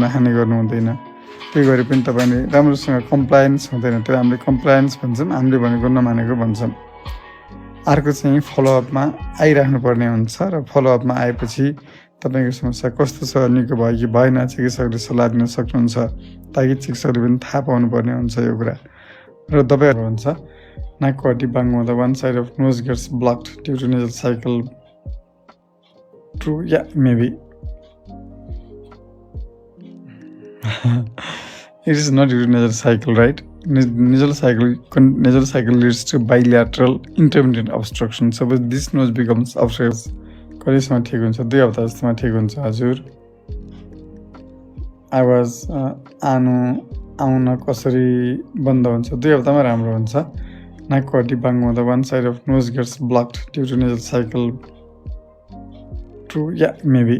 हानि गर्नु हुँदैन। त्यही गरे पनि तपाईँले राम्रोसँग कम्प्लायन्स हुँदैन। त्यो हामीले कम्प्लायन्स भन्छौँ, हामीले भनेको नमानेको भन्छौँ। अर्को चाहिँ फलोअपमा आइराख्नु पर्ने हुन्छ र फलोअपमा आएपछि तपाईँको समस्या कस्तो छ, निको भयो कि भएन, चिकित्सकले सल्लाह दिन सक्नुहुन्छ ताकि चिकित्सकले पनि थाहा पाउनुपर्ने हुन्छ यो कुरा। र तपाईँहरू हुन्छ नाकको हड्डी बाङ्गो हुँदा one side of nose gets blocked due to nasal cycle true या maybe it is not due to nasal cycle, right? Nasal cycle leads to bilateral intermittent obstruction. Suppose this nose becomes obstructed, कहिलेसम्म ठिक हुन्छ? 2 हप्ता जस्तोमा ठिक हुन्छ हजुर। आवाज आउन कसरी बन्द हुन्छ? 2 हप्तामा राम्रो हुन्छ। नाकको हड्डी बाङ्गो हुँदा one side of nose gets blocked due to nasal cycle true या मेबी